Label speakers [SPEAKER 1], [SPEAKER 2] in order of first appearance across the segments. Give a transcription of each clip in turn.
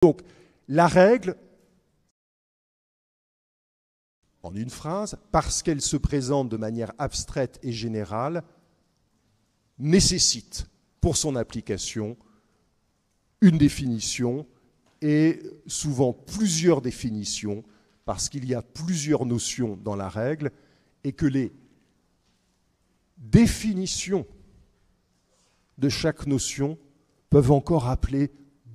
[SPEAKER 1] Donc, la règle, en une phrase, parce qu'elle se présente de manière abstraite et générale, nécessite pour son application une définition et souvent plusieurs définitions, parce qu'il y a plusieurs notions dans la règle et que les définitions de chaque notion peuvent encore appeler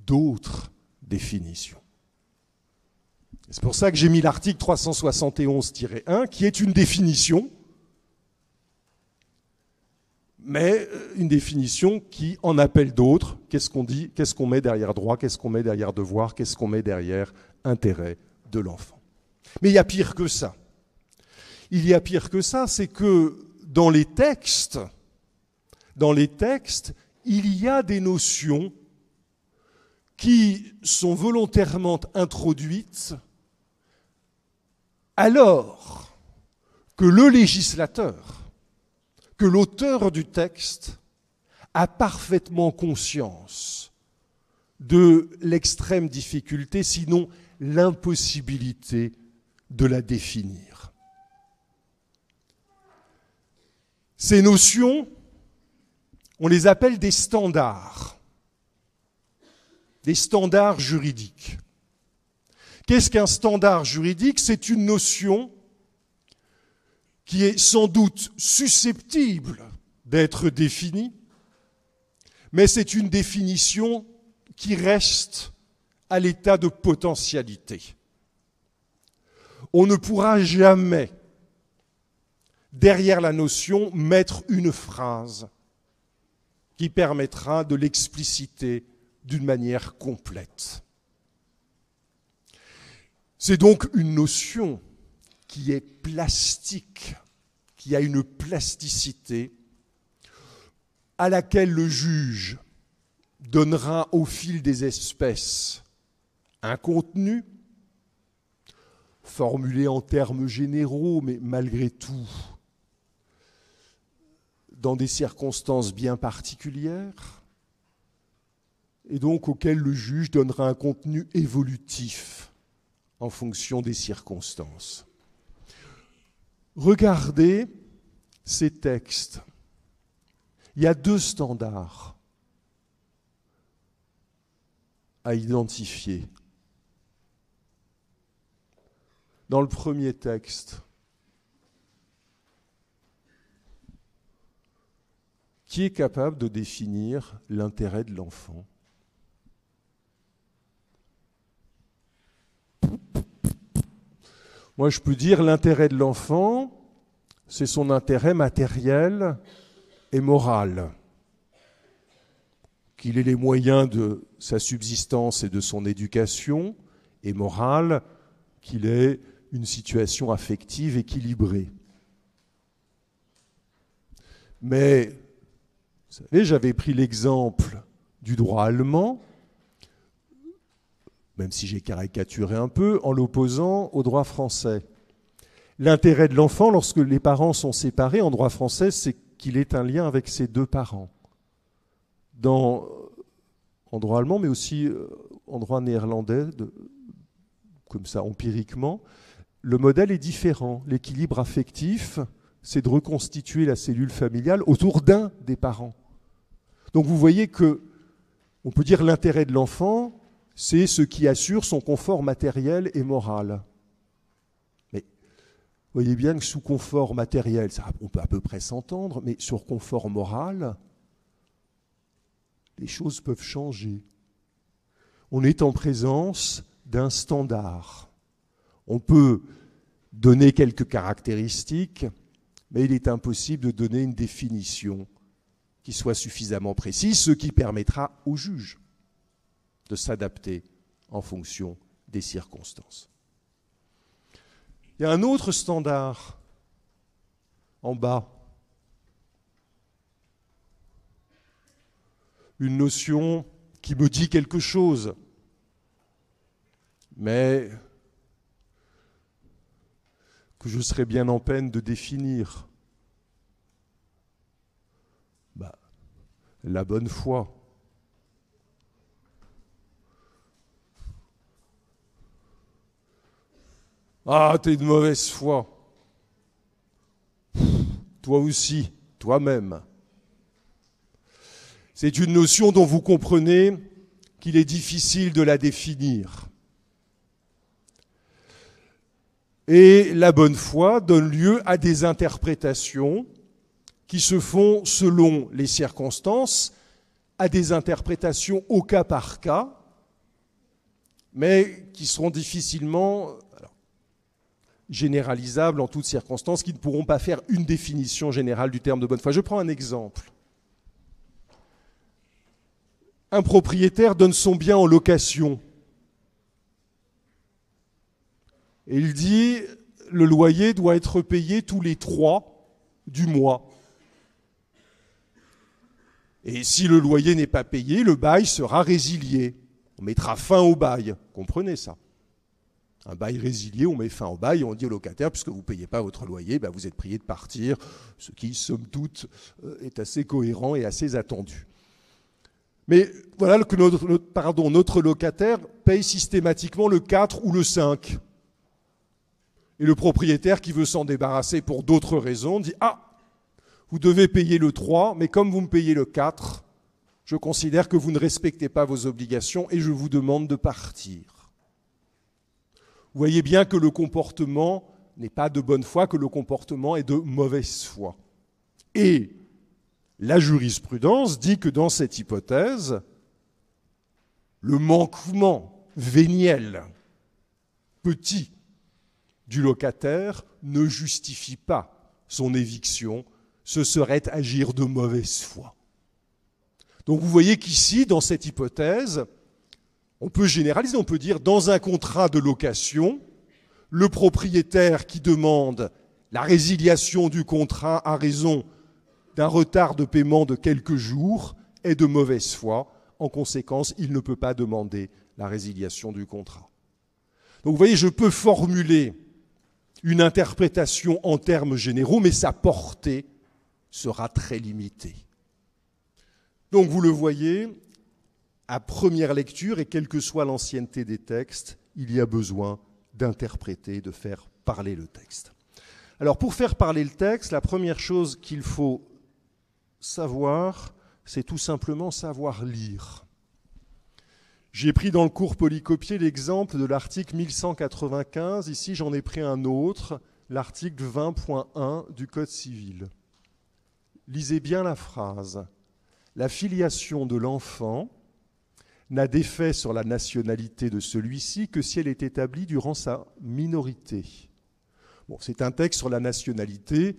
[SPEAKER 1] d'autres définitions. C'est pour ça que j'ai mis l'article 371-1 qui est une définition, mais une définition qui en appelle d'autres. Qu'est-ce qu'on dit? Qu'est-ce qu'on met derrière droit? Qu'est-ce qu'on met derrière devoir? Qu'est-ce qu'on met derrière intérêt de l'enfant? Mais il y a pire que ça. Il y a pire que ça, c'est que dans les textes, il y a des notions qui sont volontairement introduites alors que le législateur, que l'auteur du texte a parfaitement conscience de l'extrême difficulté, sinon l'impossibilité de la définir. Ces notions, on les appelle des standards juridiques. Qu'est-ce qu'un standard juridique? C'est une notion qui est sans doute susceptible d'être définie, mais c'est une définition qui reste à l'état de potentialité. On ne pourra jamais, derrière la notion, mettre une phrase qui permettra de l'expliciter d'une manière complète. C'est donc une notion qui est plastique, qui a une plasticité à laquelle le juge donnera au fil des espèces un contenu formulé en termes généraux, mais malgré tout dans des circonstances bien particulières, et donc auquel le juge donnera un contenu évolutif en fonction des circonstances. Regardez ces textes. Il y a deux standards à identifier. Dans le premier texte, qui est capable de définir l'intérêt de l'enfant? Moi, je peux dire l'intérêt de l'enfant, c'est son intérêt matériel et moral. Qu'il ait les moyens de sa subsistance et de son éducation, et moral, qu'il ait une situation affective équilibrée. Mais, vous savez, j'avais pris l'exemple du droit allemand, même si j'ai caricaturé un peu, en l'opposant au droit français. L'intérêt de l'enfant, lorsque les parents sont séparés, en droit français, c'est qu'il ait un lien avec ses deux parents. En droit allemand, mais aussi en droit néerlandais, comme ça, empiriquement, le modèle est différent. L'équilibre affectif, c'est de reconstituer la cellule familiale autour d'un des parents. Donc vous voyez que, on peut dire l'intérêt de l'enfant, c'est ce qui assure son confort matériel et moral. Mais vous voyez bien que sous confort matériel, ça, on peut à peu près s'entendre, mais sur confort moral, les choses peuvent changer. On est en présence d'un standard. On peut donner quelques caractéristiques, mais il est impossible de donner une définition qui soit suffisamment précise, ce qui permettra au juge de s'adapter en fonction des circonstances. Il y a un autre standard en bas, une notion qui me dit quelque chose, mais que je serais bien en peine de définir. La bonne foi. Ah, t'es de mauvaise foi. Toi aussi, toi-même. C'est une notion dont vous comprenez qu'il est difficile de la définir. Et la bonne foi donne lieu à des interprétations qui se font selon les circonstances, à des interprétations au cas par cas, mais qui seront difficilement généralisables en toutes circonstances, qui ne pourront pas faire une définition générale du terme de bonne foi. Je prends un exemple. Un propriétaire donne son bien en location. Et il dit, le loyer doit être payé tous les 3 du mois. Et si le loyer n'est pas payé, le bail sera résilié. On mettra fin au bail. Comprenez ça. Un bail résilié, on met fin au bail et on dit au locataire, puisque vous ne payez pas votre loyer, vous êtes prié de partir, ce qui, somme toute, est assez cohérent et assez attendu. Mais voilà que notre locataire paye systématiquement le 4 ou le 5. Et le propriétaire qui veut s'en débarrasser pour d'autres raisons dit « Ah, vous devez payer le 3, mais comme vous me payez le 4, je considère que vous ne respectez pas vos obligations et je vous demande de partir. » Vous voyez bien que le comportement n'est pas de bonne foi, que le comportement est de mauvaise foi. Et la jurisprudence dit que dans cette hypothèse, le manquement véniel, petit, du locataire ne justifie pas son éviction, ce serait agir de mauvaise foi. Donc vous voyez qu'ici, dans cette hypothèse, on peut généraliser, on peut dire, dans un contrat de location, le propriétaire qui demande la résiliation du contrat à raison d'un retard de paiement de quelques jours est de mauvaise foi. En conséquence, il ne peut pas demander la résiliation du contrat. Donc vous voyez, je peux formuler une interprétation en termes généraux, mais sa portée sera très limitée. Donc vous le voyez, à première lecture, et quelle que soit l'ancienneté des textes, il y a besoin d'interpréter, de faire parler le texte. Alors pour faire parler le texte, la première chose qu'il faut savoir, c'est tout simplement savoir lire. J'ai pris dans le cours polycopié l'exemple de l'article 1195. Ici, j'en ai pris un autre, l'article 20.1 du Code civil. Lisez bien la phrase. La filiation de l'enfant n'a d'effet sur la nationalité de celui-ci que si elle est établie durant sa minorité. Bon, c'est un texte sur la nationalité.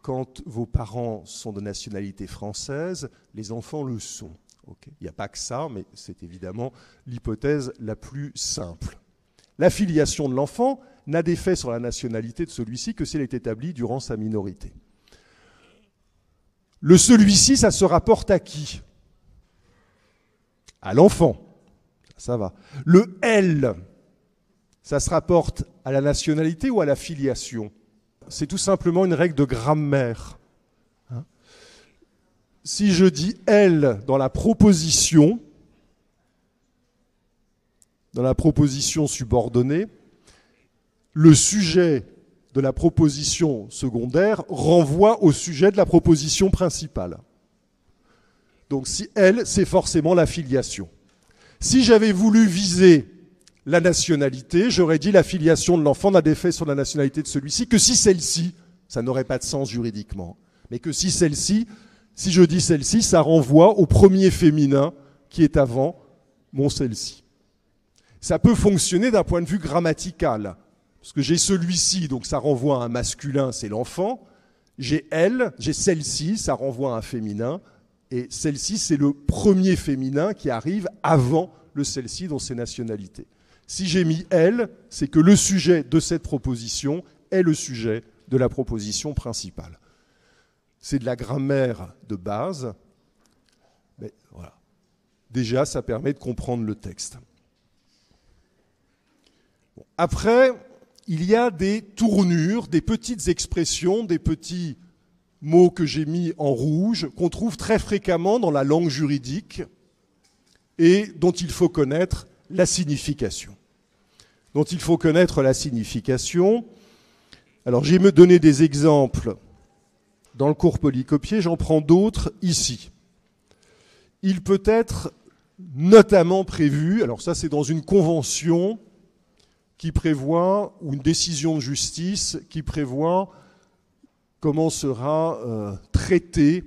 [SPEAKER 1] Quand vos parents sont de nationalité française, les enfants le sont. Okay. Il n'y a pas que ça, mais c'est évidemment l'hypothèse la plus simple. La filiation de l'enfant n'a d'effet sur la nationalité de celui-ci que si elle est établie durant sa minorité. Le celui-ci, ça se rapporte à qui ? À l'enfant. Ça va. Le elle, ça se rapporte à la nationalité ou à la filiation ? C'est tout simplement une règle de grammaire. Si je dis « elle » dans la proposition subordonnée, le sujet de la proposition secondaire renvoie au sujet de la proposition principale. Donc si « elle », c'est forcément la filiation. Si j'avais voulu viser la nationalité, j'aurais dit la filiation de l'enfant n'a d'effet sur la nationalité de celui-ci que si celle-ci, ça n'aurait pas de sens juridiquement, mais que si celle-ci, si je dis celle-ci, ça renvoie au premier féminin qui est avant mon celle-ci. Ça peut fonctionner d'un point de vue grammatical, parce que j'ai celui-ci, donc ça renvoie à un masculin, c'est l'enfant. J'ai elle, j'ai celle-ci, ça renvoie à un féminin. Et celle-ci, c'est le premier féminin qui arrive avant le celle-ci dans ses nationalités. Si j'ai mis elle, c'est que le sujet de cette proposition est le sujet de la proposition principale. C'est de la grammaire de base, mais voilà. Déjà, ça permet de comprendre le texte. Bon. Après, il y a des tournures, des petites expressions, des petits mots que j'ai mis en rouge, qu'on trouve très fréquemment dans la langue juridique et dont il faut connaître la signification. dont il faut connaître la signification. Alors j'ai donné des exemples dans le cours Polycopié, j'en prends d'autres ici. Il peut être notamment prévu, alors ça c'est dans une convention qui prévoit, ou une décision de justice qui prévoit comment sera traité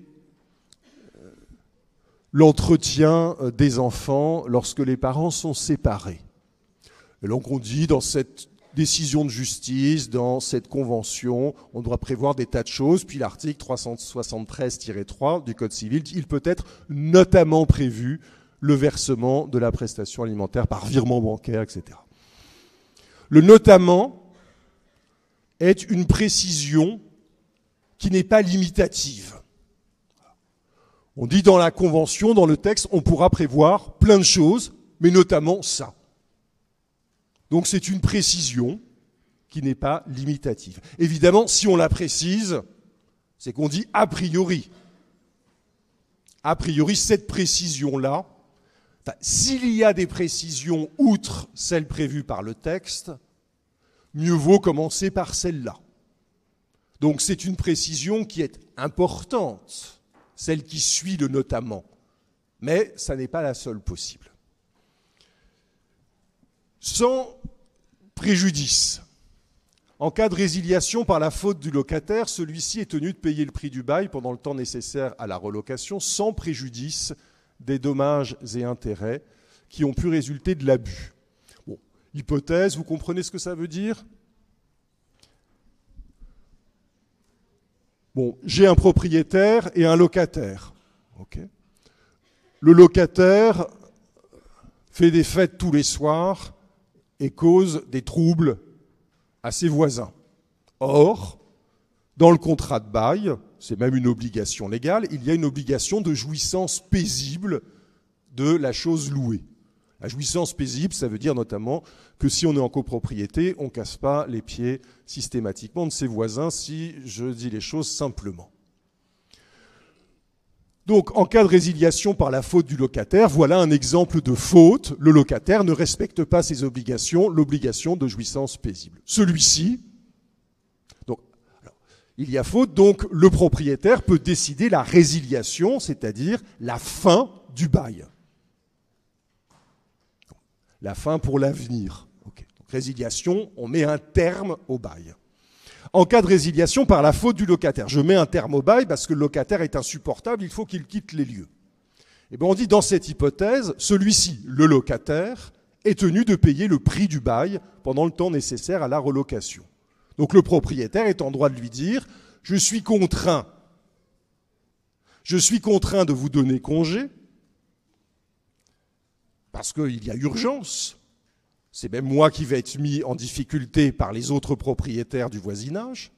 [SPEAKER 1] l'entretien des enfants lorsque les parents sont séparés. Et donc on dit dans cette décision de justice, dans cette convention, on doit prévoir des tas de choses, puis l'article 373-3 du Code civil, il peut être notamment prévu le versement de la prestation alimentaire par virement bancaire, etc. Le notamment est une précision qui n'est pas limitative. On dit dans la convention, dans le texte, on pourra prévoir plein de choses, mais notamment ça. Donc c'est une précision qui n'est pas limitative. Évidemment, si on la précise, c'est qu'on dit a priori. A priori, cette précision-là, s'il y a des précisions outre celles prévues par le texte, mieux vaut commencer par celle-là. Donc c'est une précision qui est importante, celle qui suit le notamment, mais ça n'est pas la seule possible. Sans préjudice, en cas de résiliation par la faute du locataire, celui-ci est tenu de payer le prix du bail pendant le temps nécessaire à la relocation, sans préjudice des dommages et intérêts qui ont pu résulter de l'abus. Bon, hypothèse, vous comprenez ce que ça veut dire ? Bon, j'ai un propriétaire et un locataire. Okay. Le locataire fait des fêtes tous les soirs et cause des troubles à ses voisins. Or, dans le contrat de bail, c'est même une obligation légale, il y a une obligation de jouissance paisible de la chose louée. La jouissance paisible, ça veut dire notamment que si on est en copropriété, on ne casse pas les pieds systématiquement de ses voisins, si je dis les choses simplement. Donc, en cas de résiliation par la faute du locataire, voilà un exemple de faute. Le locataire ne respecte pas ses obligations, l'obligation de jouissance paisible. Celui-ci, donc, alors, il y a faute, donc le propriétaire peut décider la résiliation, c'est-à-dire la fin du bail. La fin pour l'avenir. Okay. Donc, résiliation, on met un terme au bail. En cas de résiliation par la faute du locataire, je mets un terme au bail parce que le locataire est insupportable, il faut qu'il quitte les lieux. Et bien on dit dans cette hypothèse, celui-ci, le locataire, est tenu de payer le prix du bail pendant le temps nécessaire à la relocation. Donc le propriétaire est en droit de lui dire « je suis contraint de vous donner congé parce qu'il y a urgence ». C'est même moi qui vais être mis en difficulté par les autres propriétaires du voisinage.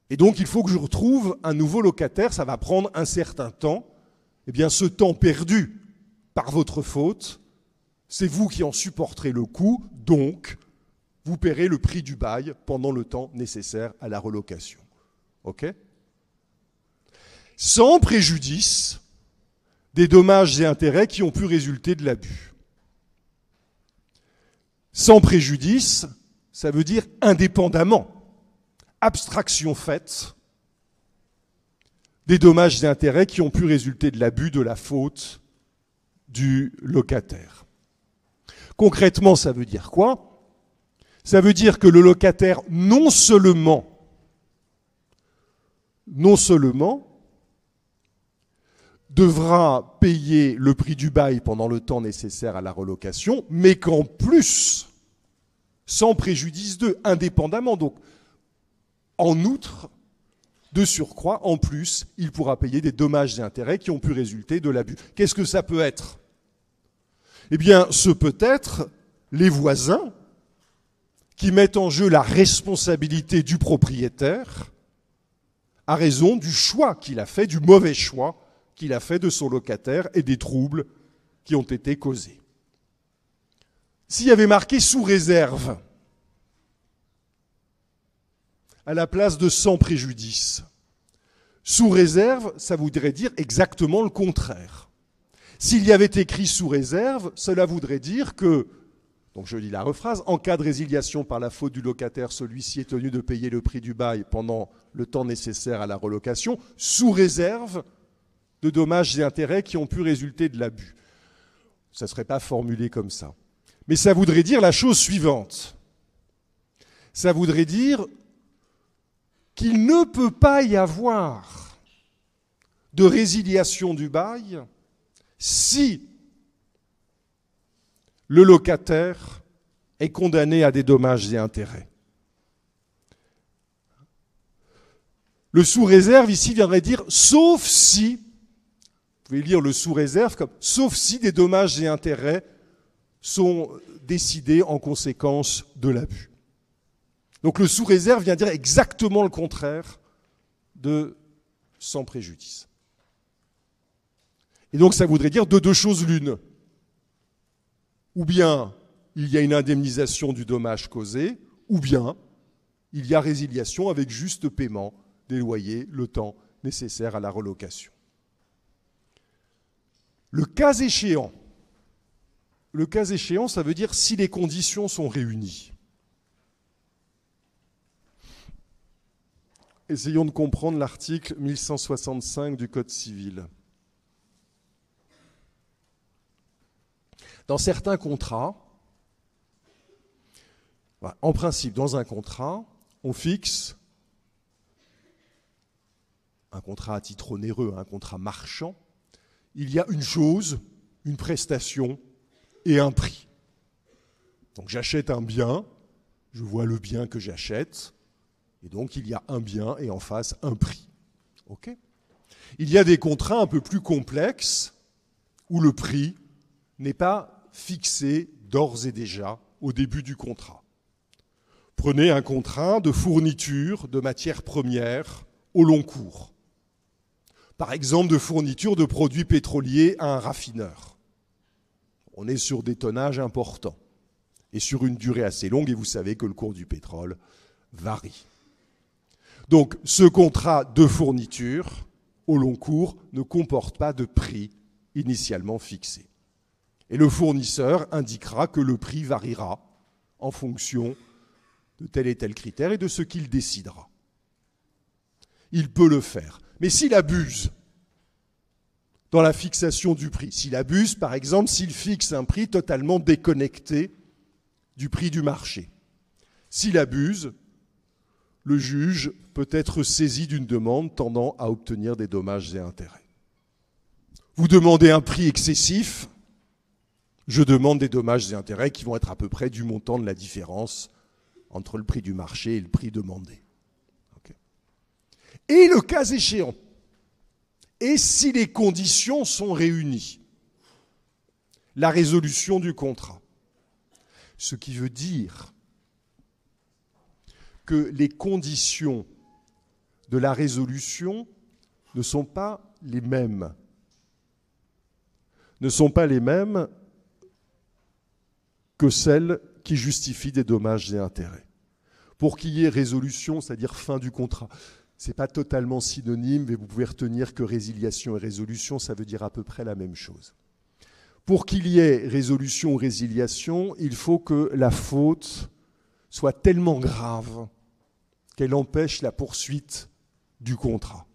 [SPEAKER 1] Et donc, il faut que je retrouve un nouveau locataire. Ça va prendre un certain temps. Eh bien, ce temps perdu par votre faute, c'est vous qui en supporterez le coût. Donc, vous paierez le prix du bail pendant le temps nécessaire à la relocation. OK ? Sans préjudice des dommages et intérêts qui ont pu résulter de l'abus. Sans préjudice, ça veut dire indépendamment, abstraction faite des dommages et intérêts qui ont pu résulter de l'abus, de la faute du locataire. Concrètement, ça veut dire quoi ? Ça veut dire que le locataire, non seulement devra payer le prix du bail pendant le temps nécessaire à la relocation, mais qu'en plus, sans préjudice d'eux, indépendamment, donc en outre, de surcroît, en plus, il pourra payer des dommages et intérêts qui ont pu résulter de l'abus. Qu'est-ce que ça peut être ? Eh bien, ce peut être les voisins qui mettent en jeu la responsabilité du propriétaire à raison du choix qu'il a fait, du mauvais choix qu'il a fait de son locataire et des troubles qui ont été causés. S'il y avait marqué sous réserve, à la place de sans préjudice, sous réserve, ça voudrait dire exactement le contraire. S'il y avait écrit sous réserve, cela voudrait dire que Donc je lis la rephrase. En cas de résiliation par la faute du locataire, celui-ci est tenu de payer le prix du bail pendant le temps nécessaire à la relocation, sous réserve de dommages et intérêts qui ont pu résulter de l'abus. Ça ne serait pas formulé comme ça. Mais ça voudrait dire la chose suivante. Ça voudrait dire qu'il ne peut pas y avoir de résiliation du bail si le locataire est condamné à des dommages et intérêts. Le sous-réserve ici viendrait dire sauf si, vous pouvez lire le sous-réserve comme sauf si des dommages et intérêts sont décidés en conséquence de l'abus. Donc le sous-réserve vient dire exactement le contraire de sans préjudice. Et donc ça voudrait dire de deux choses l'une. Ou bien il y a une indemnisation du dommage causé, ou bien il y a résiliation avec juste paiement des loyers, le temps nécessaire à la relocation. Le cas échéant, ça veut dire si les conditions sont réunies. Essayons de comprendre l'article 1165 du Code civil. Dans certains contrats, en principe, dans un contrat, on fixe un contrat à titre onéreux, un contrat marchand, il y a une chose, une prestation et un prix. Donc j'achète un bien, je vois le bien que j'achète, et donc il y a un bien et en face un prix. Okay ? Il y a des contrats un peu plus complexes où le prix n'est pas fixé d'ores et déjà au début du contrat. Prenez un contrat de fourniture de matières premières au long cours. Par exemple, de fourniture de produits pétroliers à un raffineur. On est sur des tonnages importants et sur une durée assez longue, et vous savez que le cours du pétrole varie. Donc, ce contrat de fourniture au long cours ne comporte pas de prix initialement fixé. Et le fournisseur indiquera que le prix variera en fonction de tel et tel critère et de ce qu'il décidera. Il peut le faire. Mais s'il abuse dans la fixation du prix, s'il abuse, par exemple, s'il fixe un prix totalement déconnecté du prix du marché, s'il abuse, le juge peut être saisi d'une demande tendant à obtenir des dommages et intérêts. Vous demandez un prix excessif, je demande des dommages et intérêts qui vont être à peu près du montant de la différence entre le prix du marché et le prix demandé. Okay. Et le cas échéant, et si les conditions sont réunies, la résolution du contrat. Ce qui veut dire que les conditions de la résolution ne sont pas les mêmes. Ne sont pas les mêmes que celles qui justifient des dommages et intérêts. Pour qu'il y ait résolution, c'est-à-dire fin du contrat, ce n'est pas totalement synonyme, mais vous pouvez retenir que résiliation et résolution, ça veut dire à peu près la même chose. Pour qu'il y ait résolution ou résiliation, il faut que la faute soit tellement grave qu'elle empêche la poursuite du contrat.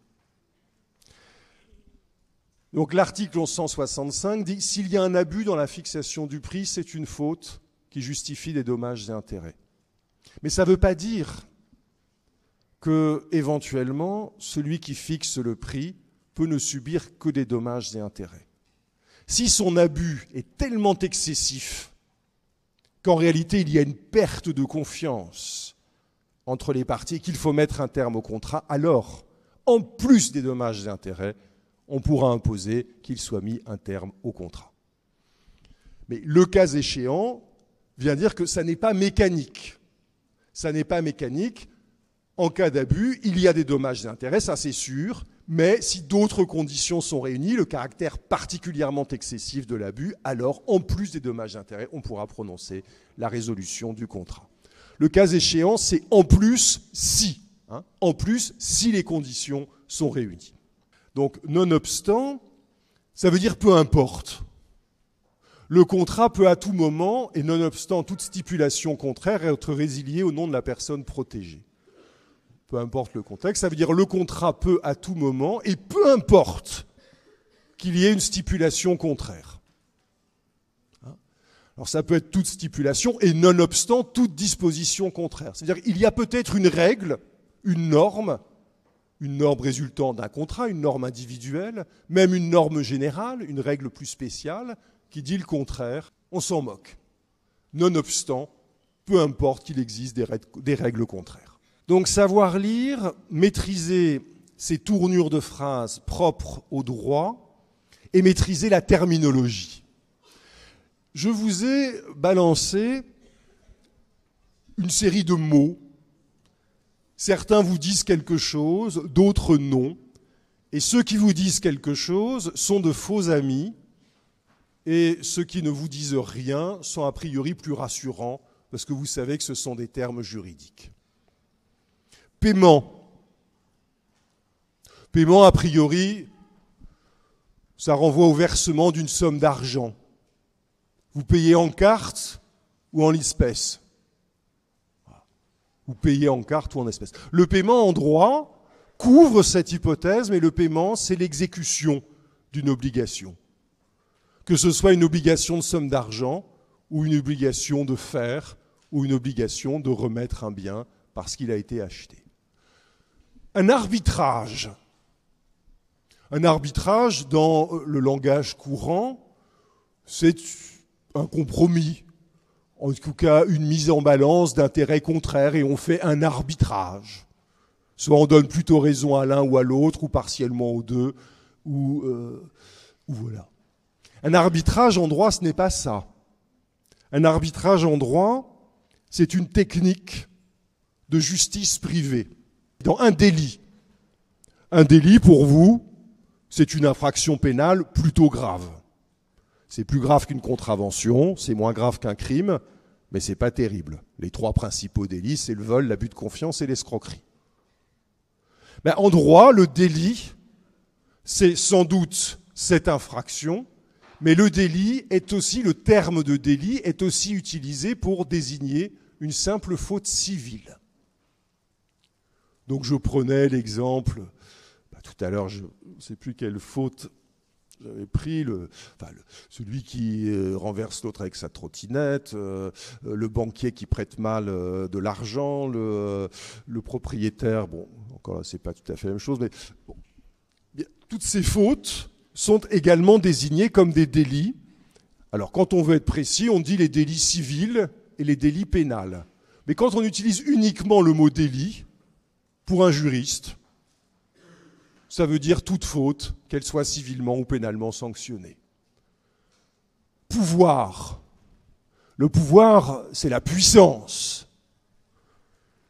[SPEAKER 1] Donc l'article 1165 dit « S'il y a un abus dans la fixation du prix, c'est une faute qui justifie des dommages et intérêts. » Mais ça ne veut pas dire que, éventuellement, celui qui fixe le prix peut ne subir que des dommages et intérêts. Si son abus est tellement excessif qu'en réalité il y a une perte de confiance entre les parties et qu'il faut mettre un terme au contrat, alors, en plus des dommages et intérêts, on pourra imposer qu'il soit mis un terme au contrat. Mais le cas échéant vient dire que ça n'est pas mécanique. Ça n'est pas mécanique. En cas d'abus, il y a des dommages et intérêts, ça c'est sûr, mais si d'autres conditions sont réunies, le caractère particulièrement excessif de l'abus, alors, en plus des dommages et intérêts, on pourra prononcer la résolution du contrat. Le cas échéant, c'est en plus si. En plus si les conditions sont réunies. Donc, nonobstant, ça veut dire peu importe. Le contrat peut à tout moment, et nonobstant toute stipulation contraire, être résilié au nom de la personne protégée. Peu importe le contexte, ça veut dire le contrat peut à tout moment, et peu importe qu'il y ait une stipulation contraire. Alors ça peut être toute stipulation, et nonobstant toute disposition contraire. C'est-à-dire qu'il y a peut-être une règle, une norme résultant d'un contrat, une norme individuelle, même une norme générale, une règle plus spéciale, qui dit le contraire, on s'en moque. Nonobstant, peu importe qu'il existe des règles contraires. Donc savoir lire, maîtriser ces tournures de phrases propres au droit et maîtriser la terminologie. Je vous ai balancé une série de mots. Certains vous disent quelque chose, d'autres non. Et ceux qui vous disent quelque chose sont de faux amis. Et ceux qui ne vous disent rien sont a priori plus rassurants, parce que vous savez que ce sont des termes juridiques. Paiement. Paiement, a priori, ça renvoie au versement d'une somme d'argent. Vous payez en carte ou en espèces. Vous payez en carte ou en espèces. Le paiement en droit couvre cette hypothèse, mais le paiement, c'est l'exécution d'une obligation. Que ce soit une obligation de somme d'argent ou une obligation de faire ou une obligation de remettre un bien parce qu'il a été acheté. Un arbitrage. Un arbitrage, dans le langage courant, c'est un compromis. En tout cas, une mise en balance d'intérêts contraires et on fait un arbitrage. Soit on donne plutôt raison à l'un ou à l'autre, ou partiellement aux deux, ou voilà. Un arbitrage en droit, ce n'est pas ça. Un arbitrage en droit, c'est une technique de justice privée. Dans un délit. Un délit, pour vous, c'est une infraction pénale plutôt grave. C'est plus grave qu'une contravention, c'est moins grave qu'un crime, mais c'est pas terrible. Les trois principaux délits, c'est le vol, l'abus de confiance et l'escroquerie. Ben, en droit, le délit, c'est sans doute cette infraction, mais le délit est aussi, le terme de délit est aussi utilisé pour désigner une simple faute civile. Donc je prenais l'exemple, tout à l'heure, je ne sais plus quelle faute j'avais pris, celui qui renverse l'autre avec sa trottinette, le banquier qui prête mal de l'argent, le propriétaire, bon, encore là, c'est pas tout à fait la même chose, mais bon, bien, toutes ces fautes sont également désignées comme des délits. Alors, quand on veut être précis, on dit les délits civils et les délits pénals. Mais quand on utilise uniquement le mot délit, pour un juriste, ça veut dire toute faute, qu'elle soit civilement ou pénalement sanctionnée. Pouvoir. Le pouvoir, c'est la puissance.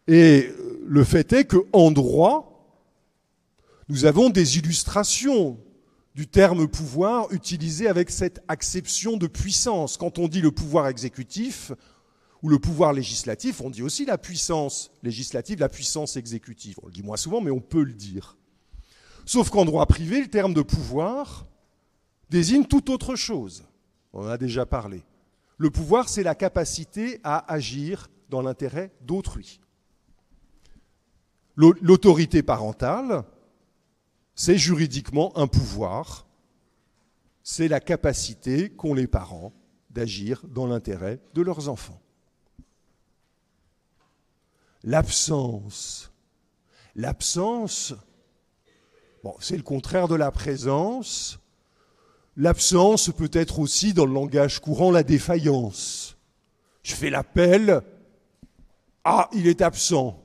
[SPEAKER 1] Et le fait est qu'en droit, nous avons des illustrations du terme pouvoir utilisé avec cette acception de puissance. Quand on dit le pouvoir exécutif ou le pouvoir législatif, on dit aussi la puissance législative, la puissance exécutive. On le dit moins souvent, mais on peut le dire. Sauf qu'en droit privé, le terme de pouvoir désigne tout autre chose. On en a déjà parlé. Le pouvoir, c'est la capacité à agir dans l'intérêt d'autrui. L'autorité parentale, c'est juridiquement un pouvoir. C'est la capacité qu'ont les parents d'agir dans l'intérêt de leurs enfants. L'absence. L'absence, bon, c'est le contraire de la présence. L'absence peut être aussi, dans le langage courant, la défaillance. Je fais l'appel, ah, il est absent.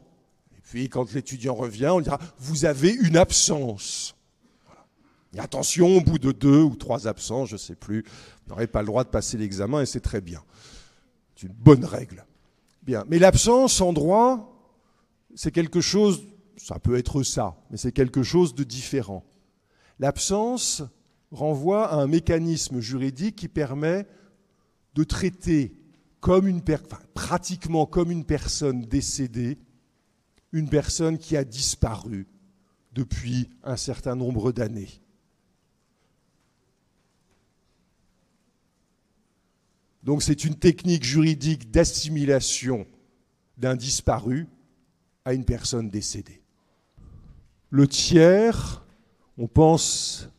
[SPEAKER 1] Et puis, quand l'étudiant revient, on dira, vous avez une absence. Voilà. Et attention, au bout de 2 ou 3 absences, je ne sais plus, vous n'aurez pas le droit de passer l'examen et c'est très bien. C'est une bonne règle. Bien. Mais l'absence en droit, c'est quelque chose, ça peut être ça, mais c'est quelque chose de différent. L'absence renvoie à un mécanisme juridique qui permet de traiter comme pratiquement comme une personne décédée, une personne qui a disparu depuis un certain nombre d'années. Donc c'est une technique juridique d'assimilation d'un disparu à une personne décédée. Le tiers, on pense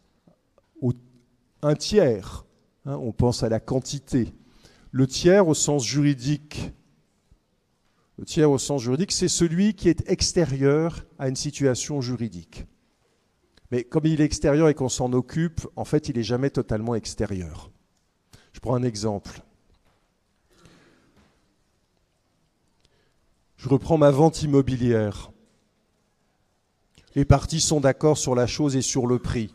[SPEAKER 1] au un tiers, hein, on pense à la quantité. Le tiers au sens juridique, c'est celui qui est extérieur à une situation juridique. Mais comme il est extérieur et qu'on s'en occupe, en fait, il n'est jamais totalement extérieur. Je prends un exemple. Je reprends ma vente immobilière. Les parties sont d'accord sur la chose et sur le prix.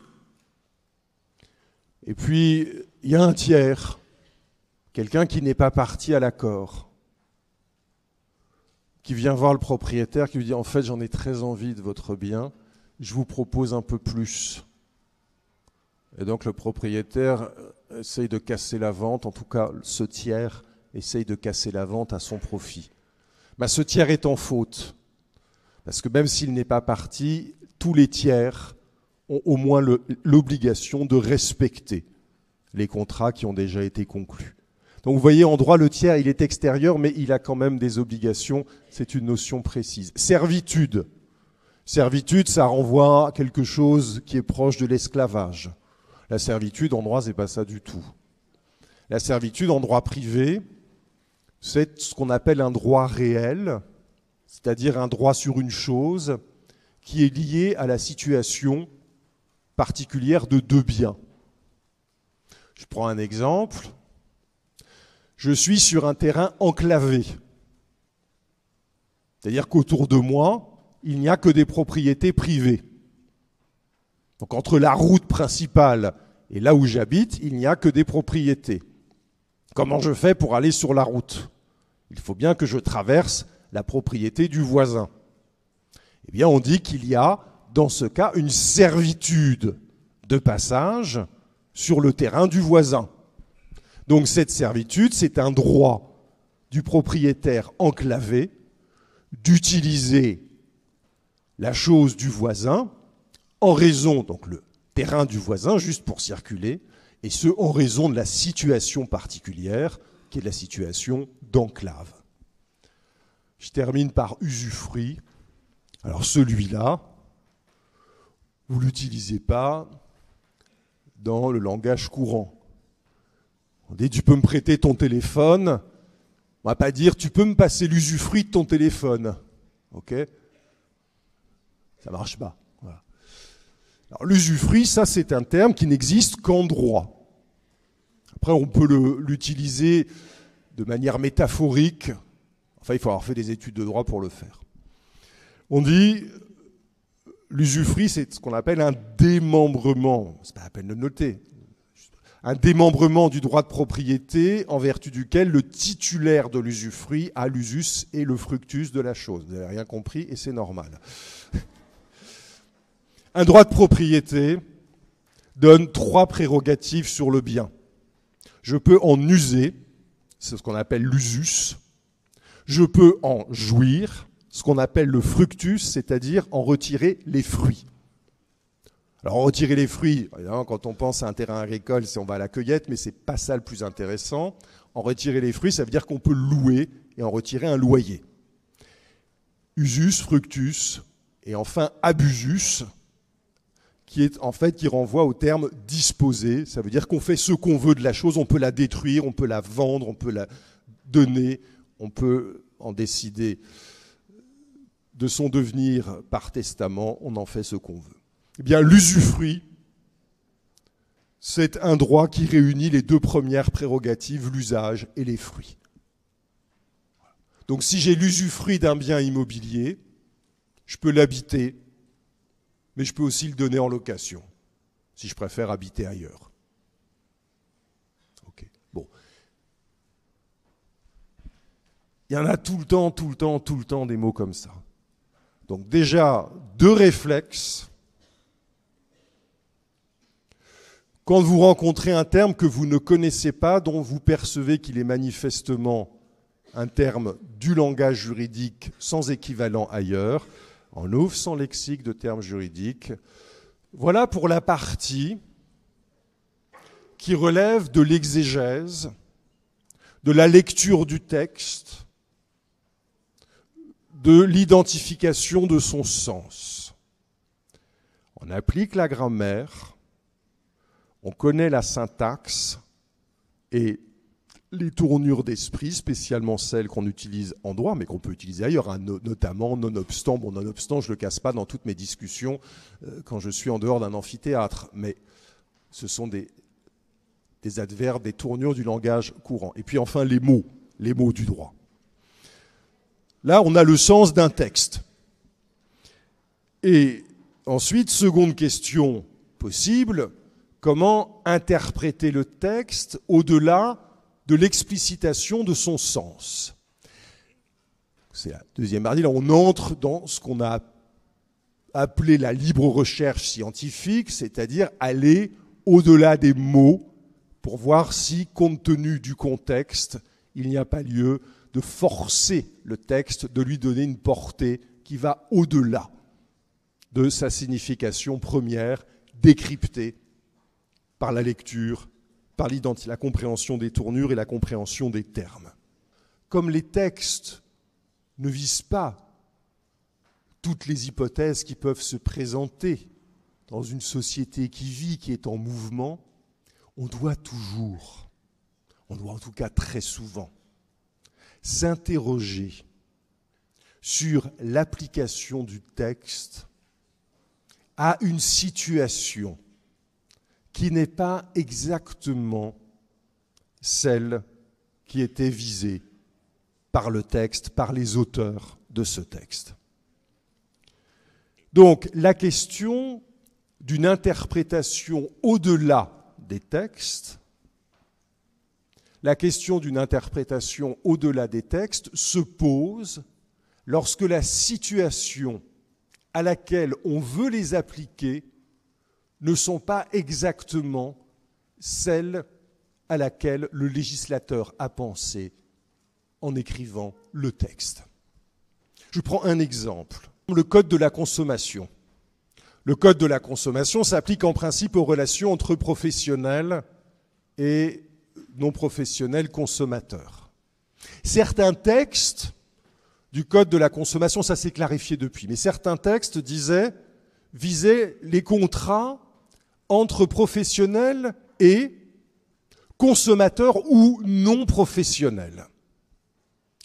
[SPEAKER 1] Et puis, il y a un tiers, quelqu'un qui n'est pas parti à l'accord, qui vient voir le propriétaire, qui lui dit « En fait, j'en ai très envie de votre bien, je vous propose un peu plus. » Et donc le propriétaire essaye de casser la vente, en tout cas ce tiers essaye de casser la vente à son profit. Ce tiers est en faute, parce que même s'il n'est pas parti, tous les tiers ont au moins l'obligation de respecter les contrats qui ont déjà été conclus. Donc vous voyez, en droit, le tiers, il est extérieur, mais il a quand même des obligations, c'est une notion précise. Servitude. Servitude, ça renvoie à quelque chose qui est proche de l'esclavage. La servitude, en droit, c'est pas ça du tout. La servitude, en droit privé, c'est ce qu'on appelle un droit réel, c'est-à-dire un droit sur une chose qui est lié à la situation particulière de deux biens. Je prends un exemple. Je suis sur un terrain enclavé. C'est-à-dire qu'autour de moi, il n'y a que des propriétés privées. Donc entre la route principale et là où j'habite, il n'y a que des propriétés. Comment je fais pour aller sur la route? Il faut bien que je traverse la propriété du voisin. Eh bien, on dit qu'il y a, dans ce cas, une servitude de passage sur le terrain du voisin. Donc cette servitude, c'est un droit du propriétaire enclavé d'utiliser la chose du voisin en raison, donc le terrain du voisin, juste pour circuler, et ce, en raison de la situation particulière, qui est la situation d'enclave. Je termine par usufruit. Alors celui-là, vous ne l'utilisez pas dans le langage courant. On dit, tu peux me prêter ton téléphone. On ne va pas dire, tu peux me passer l'usufruit de ton téléphone. Ok? Ça ne marche pas. Voilà. Alors l'usufruit, ça c'est un terme qui n'existe qu'en droit. Après, on peut l'utiliser de manière métaphorique. Enfin, il faut avoir fait des études de droit pour le faire. On dit, l'usufruit, c'est ce qu'on appelle un démembrement. C'est pas la peine de le noter. Un démembrement du droit de propriété en vertu duquel le titulaire de l'usufruit a l'usus et le fructus de la chose. Vous n'avez rien compris et c'est normal. Un droit de propriété donne 3 prérogatives sur le bien. Je peux en user, c'est ce qu'on appelle l'usus. Je peux en jouir, ce qu'on appelle le fructus, c'est-à-dire en retirer les fruits. Alors, en retirer les fruits, évidemment, quand on pense à un terrain agricole, on va à la cueillette, mais ce n'est pas ça le plus intéressant. En retirer les fruits, ça veut dire qu'on peut louer et en retirer un loyer. Usus, fructus, et enfin abusus, qui renvoie au terme disposer. Ça veut dire qu'on fait ce qu'on veut de la chose, on peut la détruire, on peut la vendre, on peut la donner, on peut en décider de son devenir par testament, on en fait ce qu'on veut. Eh bien, l'usufruit, c'est un droit qui réunit les 2 premières prérogatives, l'usage et les fruits. Donc, si j'ai l'usufruit d'un bien immobilier, je peux l'habiter, mais je peux aussi le donner en location, si je préfère habiter ailleurs. Ok. Bon. Il y en a tout le temps des mots comme ça. Donc déjà, 2 réflexes. Quand vous rencontrez un terme que vous ne connaissez pas, dont vous percevez qu'il est manifestement un terme du langage juridique sans équivalent ailleurs, on ouvre son lexique de termes juridiques. Voilà pour la partie qui relève de l'exégèse, de la lecture du texte, de l'identification de son sens. On applique la grammaire, on connaît la syntaxe et les tournures d'esprit, spécialement celles qu'on utilise en droit, mais qu'on peut utiliser ailleurs, hein, notamment nonobstant. Bon, nonobstant, je ne le casse pas dans toutes mes discussions quand je suis en dehors d'un amphithéâtre, mais ce sont des adverbes, des tournures du langage courant. Et puis enfin, les mots du droit. Là, on a le sens d'un texte. Et ensuite, seconde question possible, comment interpréter le texte au-delà de l'explicitation de son sens? C'est la deuxième partie. Là, on entre dans ce qu'on a appelé la libre recherche scientifique, c'est-à-dire aller au-delà des mots pour voir si, compte tenu du contexte, il n'y a pas lieu de forcer le texte, de lui donner une portée qui va au-delà de sa signification première, décryptée par la lecture, par la compréhension des tournures et la compréhension des termes. Comme les textes ne visent pas toutes les hypothèses qui peuvent se présenter dans une société qui vit, qui est en mouvement, on doit toujours, en tout cas très souvent, s'interroger sur l'application du texte à une situation qui n'est pas exactement celle qui était visée par le texte, par les auteurs de ce texte. Donc, la question d'une interprétation au-delà des textes, se pose lorsque la situation à laquelle on veut les appliquer ne sont pas exactement celles à laquelle le législateur a pensé en écrivant le texte. Je prends un exemple, le Code de la consommation. Le Code de la consommation s'applique en principe aux relations entre professionnels et non professionnels consommateurs. Certains textes du Code de la consommation, ça s'est clarifié depuis, mais certains textes visaient les contrats entre professionnels et consommateurs ou non professionnels.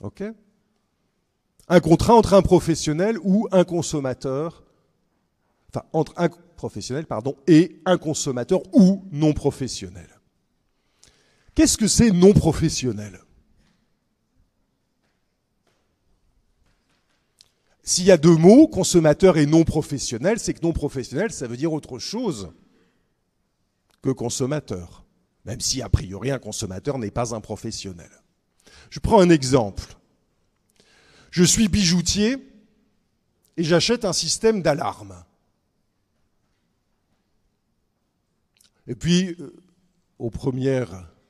[SPEAKER 1] Ok ? Un contrat entre un professionnel ou un consommateur, entre un professionnel, et un consommateur ou non professionnel. Qu'est-ce que c'est non professionnel ? S'il y a deux mots, consommateur et non professionnel, c'est que non professionnel, ça veut dire autre chose que consommateur, même si a priori un consommateur n'est pas un professionnel. Je prends un exemple. Je suis bijoutier et j'achète un système d'alarme. Et puis,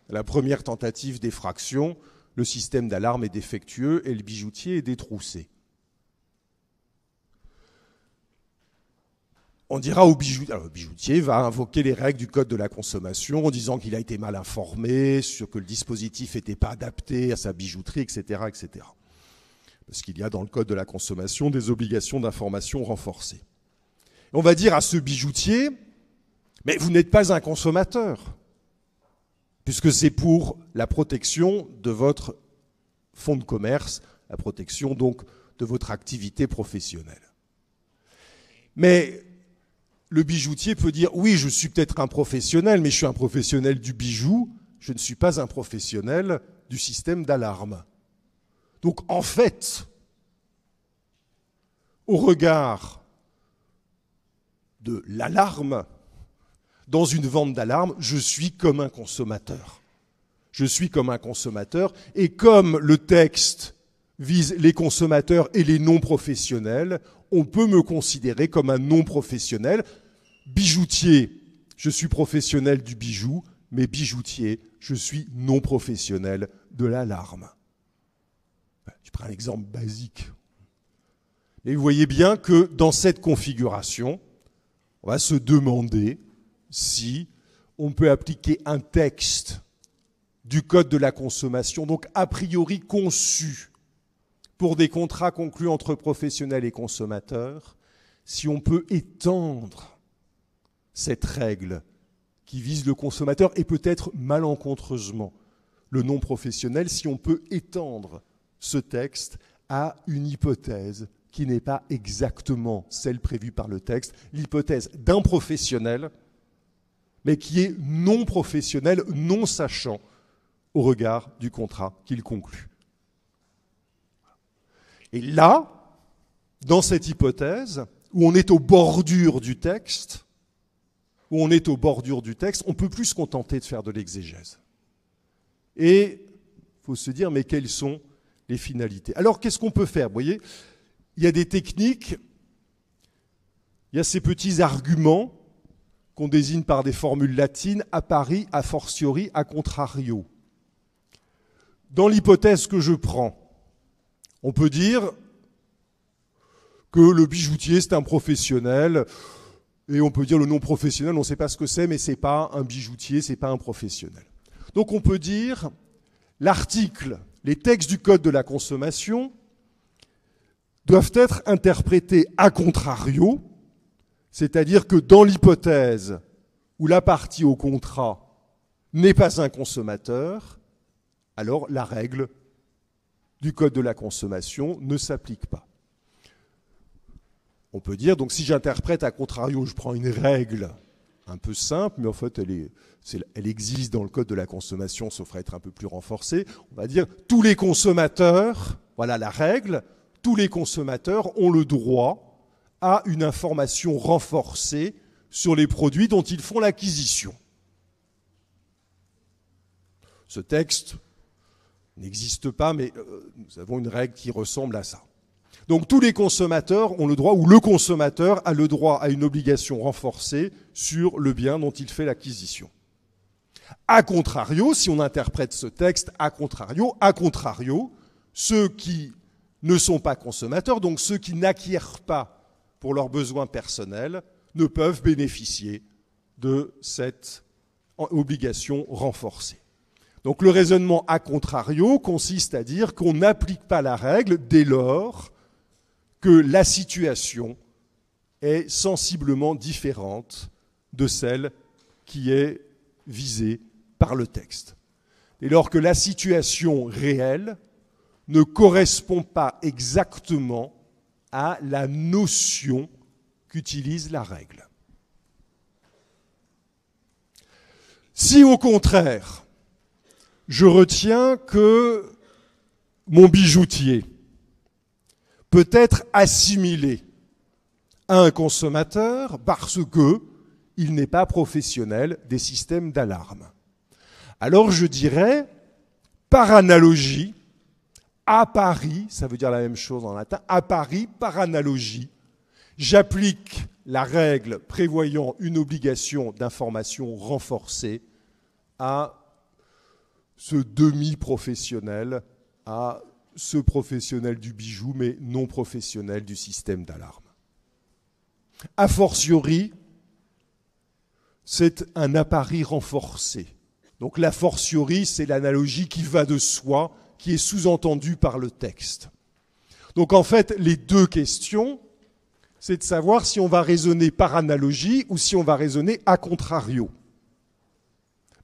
[SPEAKER 1] la première tentative d'effraction, le système d'alarme est défectueux et le bijoutier est détroussé. On dira au bijoutier, alors le bijoutier va invoquer les règles du Code de la consommation en disant qu'il a été mal informé, sur que le dispositif n'était pas adapté à sa bijouterie, etc., etc. Parce qu'il y a dans le Code de la consommation des obligations d'information renforcées. On va dire à ce bijoutier, mais vous n'êtes pas un consommateur, puisque c'est pour la protection de votre fonds de commerce, la protection donc de votre activité professionnelle. Mais le bijoutier peut dire, oui, je suis peut-être un professionnel, mais je suis un professionnel du bijou, je ne suis pas un professionnel du système d'alarme. Donc en fait, au regard de l'alarme, dans une vente d'alarme, je suis comme un consommateur. Je suis comme un consommateur, et comme le texte vise les consommateurs et les non-professionnels, on peut me considérer comme un non-professionnel. Bijoutier, je suis professionnel du bijou, mais bijoutier, je suis non-professionnel de l'alarme. Je prends un exemple basique. Et vous voyez bien que dans cette configuration, on va se demander si on peut appliquer un texte du Code de la consommation, donc a priori conçu pour des contrats conclus entre professionnels et consommateurs, si on peut étendre cette règle qui vise le consommateur et peut-être malencontreusement le non-professionnel, si on peut étendre ce texte à une hypothèse qui n'est pas exactement celle prévue par le texte, l'hypothèse d'un professionnel, mais qui est non professionnel, non sachant au regard du contrat qu'il conclut. Et là, dans cette hypothèse, où on est aux bordures du texte, on ne peut plus se contenter de faire de l'exégèse. Et il faut se dire, mais quelles sont les finalités? Alors, qu'est-ce qu'on peut faire? Vous voyez, il y a des techniques, il y a ces petits arguments qu'on désigne par des formules latines, a pari, a fortiori, a contrario. Dans l'hypothèse que je prends, on peut dire que le bijoutier, c'est un professionnel, et on peut dire le non-professionnel, on ne sait pas ce que c'est, mais ce n'est pas un bijoutier, ce n'est pas un professionnel. Donc on peut dire, l'article, les textes du Code de la consommation doivent être interprétés a contrario, c'est-à-dire que dans l'hypothèse où la partie au contrat n'est pas un consommateur, alors la règle du Code de la consommation ne s'applique pas. On peut dire, donc si j'interprète a contrario, je prends une règle un peu simple, mais en fait elle existe dans le Code de la consommation, sauf à être un peu plus renforcée. On va dire, tous les consommateurs, voilà la règle, tous les consommateurs ont le droit à une information renforcée sur les produits dont ils font l'acquisition. Ce texte n'existe pas, mais nous avons une règle qui ressemble à ça. Donc tous les consommateurs ont le droit, ou le consommateur a le droit à une obligation renforcée sur le bien dont il fait l'acquisition. A contrario, si on interprète ce texte a contrario, ceux qui ne sont pas consommateurs, donc ceux qui n'acquièrent pas pour leurs besoins personnels, ne peuvent bénéficier de cette obligation renforcée. Donc le raisonnement a contrario consiste à dire qu'on n'applique pas la règle dès lors que la situation est sensiblement différente de celle qui est visée par le texte. Dès lors que la situation réelle ne correspond pas exactement à la notion qu'utilise la règle. Si au contraire, je retiens que mon bijoutier peut être assimilé à un consommateur parce qu'il n'est pas professionnel des systèmes d'alarme, alors je dirais, par analogie, a pari, ça veut dire la même chose en latin, a pari, par analogie, j'applique la règle prévoyant une obligation d'information renforcée à ce demi-professionnel, à ce professionnel du bijou, mais non professionnel du système d'alarme. A fortiori, c'est un a pari renforcé. Donc l'a fortiori, c'est l'analogie qui va de soi, qui est sous-entendue par le texte. Donc en fait, les deux questions, c'est de savoir si on va raisonner par analogie ou si on va raisonner a contrario.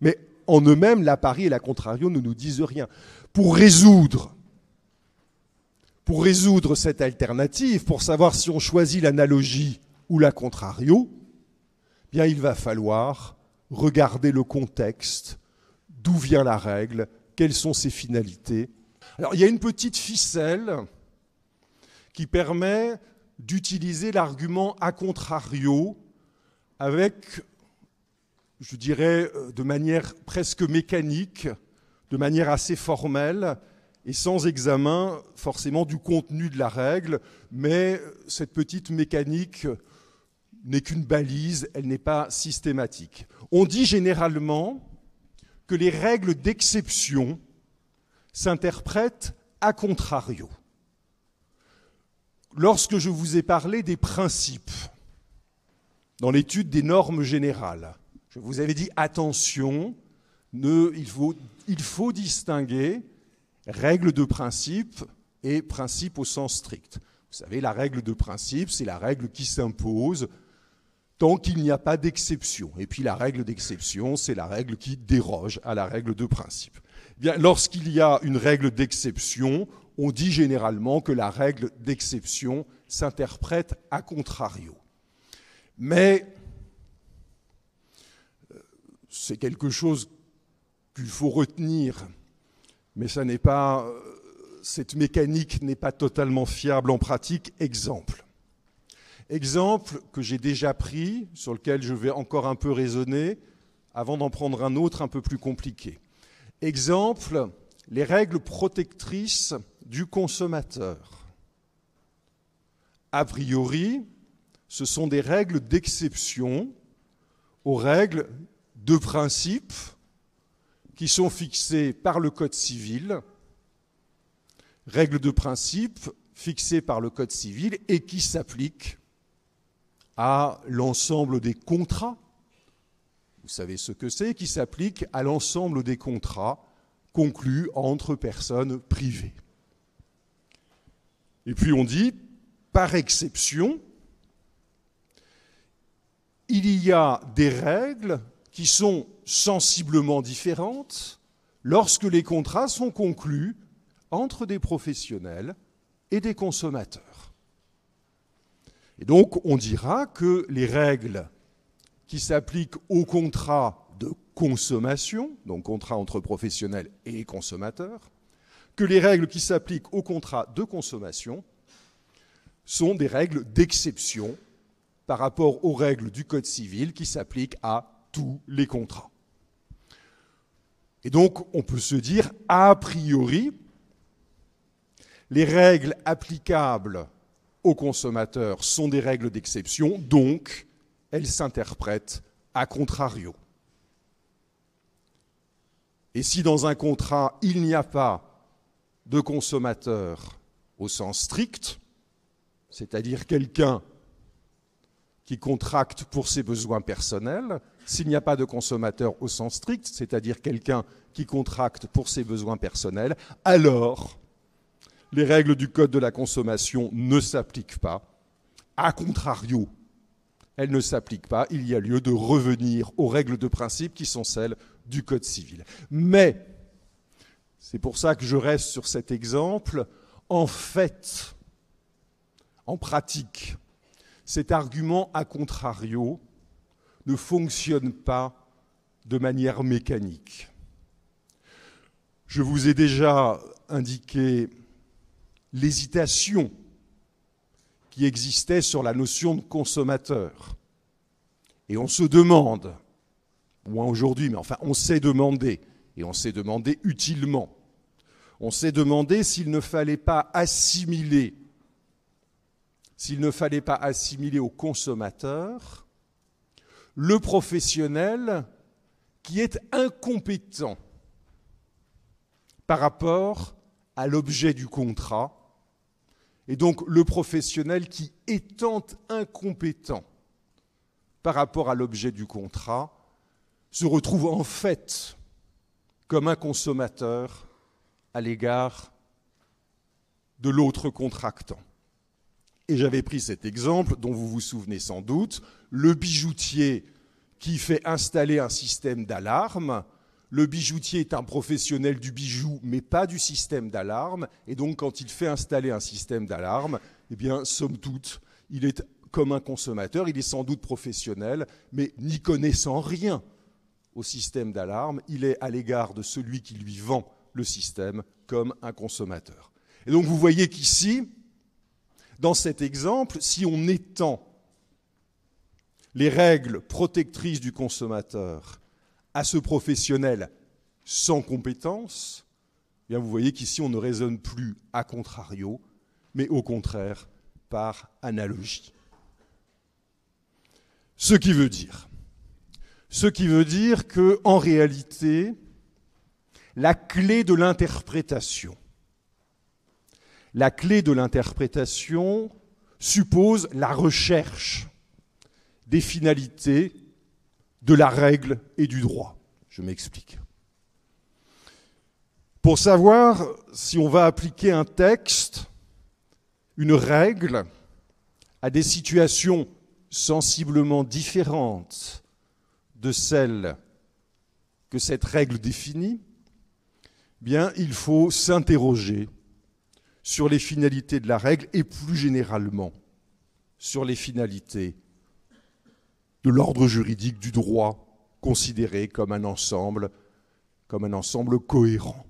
[SPEAKER 1] Mais en eux-mêmes, l'a pari et l'a contrario ne nous disent rien. Pour résoudre cette alternative, pour savoir si on choisit l'analogie ou l'a contrario, bien il va falloir regarder le contexte, d'où vient la règle, quelles sont ses finalités. Alors il y a une petite ficelle qui permet d'utiliser l'argument a contrario avec, je dirais, de manière presque mécanique, de manière assez formelle et sans examen forcément du contenu de la règle, mais cette petite mécanique n'est qu'une balise, elle n'est pas systématique. On dit généralement que les règles d'exception s'interprètent a contrario. Lorsque je vous ai parlé des principes dans l'étude des normes générales, je vous avais dit attention, il faut distinguer règle de principe et principe au sens strict. Vous savez, la règle de principe, c'est la règle qui s'impose tant qu'il n'y a pas d'exception. Et puis la règle d'exception, c'est la règle qui déroge à la règle de principe. Eh bien, lorsqu'il y a une règle d'exception, on dit généralement que la règle d'exception s'interprète a contrario. Mais c'est quelque chose qu'il faut retenir, mais ça n'est pas, cette mécanique n'est pas totalement fiable en pratique. Exemple que j'ai déjà pris, sur lequel je vais encore un peu raisonner, avant d'en prendre un autre un peu plus compliqué. Exemple, les règles protectrices du consommateur. A priori, ce sont des règles d'exception aux règles de principe qui sont fixées par le Code civil, règles de principe fixées par le Code civil et qui s'appliquent à l'ensemble des contrats. Vous savez ce que c'est, qui s'appliquent à l'ensemble des contrats conclus entre personnes privées. Et puis on dit, par exception, il y a des règles qui sont sensiblement différentes lorsque les contrats sont conclus entre des professionnels et des consommateurs. Et donc, on dira que les règles qui s'appliquent aux contrats de consommation, donc contrats entre professionnels et consommateurs, que les règles qui s'appliquent aux contrats de consommation sont des règles d'exception par rapport aux règles du Code civil qui s'appliquent à tous les contrats. Et donc, on peut se dire, a priori, les règles applicables aux consommateurs sont des règles d'exception, donc elles s'interprètent a contrario. Et si dans un contrat, il n'y a pas de consommateur au sens strict, c'est-à-dire quelqu'un qui contracte pour ses besoins personnels, s'il n'y a pas de consommateur au sens strict, c'est-à-dire quelqu'un qui contracte pour ses besoins personnels, alors les règles du Code de la consommation ne s'appliquent pas. A contrario, elles ne s'appliquent pas. Il y a lieu de revenir aux règles de principe qui sont celles du Code civil. Mais, c'est pour ça que je reste sur cet exemple, en fait, en pratique, cet argument a contrario ne fonctionne pas de manière mécanique. Je vous ai déjà indiqué l'hésitation qui existait sur la notion de consommateur. Et on se demande, moins aujourd'hui, mais enfin on s'est demandé, et on s'est demandé utilement, on s'est demandé s'il ne fallait pas assimiler au consommateur le professionnel qui est incompétent par rapport à l'objet du contrat, et donc le professionnel qui, étant incompétent par rapport à l'objet du contrat, se retrouve en fait comme un consommateur à l'égard de l'autre contractant. Et j'avais pris cet exemple, dont vous vous souvenez sans doute, le bijoutier qui fait installer un système d'alarme. Le bijoutier est un professionnel du bijou, mais pas du système d'alarme. Et donc, quand il fait installer un système d'alarme, eh bien, somme toute, il est comme un consommateur. Il est sans doute professionnel, mais n'y connaissant rien au système d'alarme, il est à l'égard de celui qui lui vend le système comme un consommateur. Et donc, vous voyez qu'ici, dans cet exemple, si on étend les règles protectrices du consommateur à ce professionnel sans compétence, eh bien vous voyez qu'ici on ne raisonne plus a contrario, mais au contraire par analogie. Ce qui veut dire qu'en réalité, la clé de l'interprétation suppose la recherche des finalités de la règle et du droit. Je m'explique. Pour savoir si on va appliquer un texte, une règle, à des situations sensiblement différentes de celles que cette règle définit, bien, il faut s'interroger sur les finalités de la règle et plus généralement sur les finalités de l'ordre juridique du droit considéré comme un ensemble cohérent.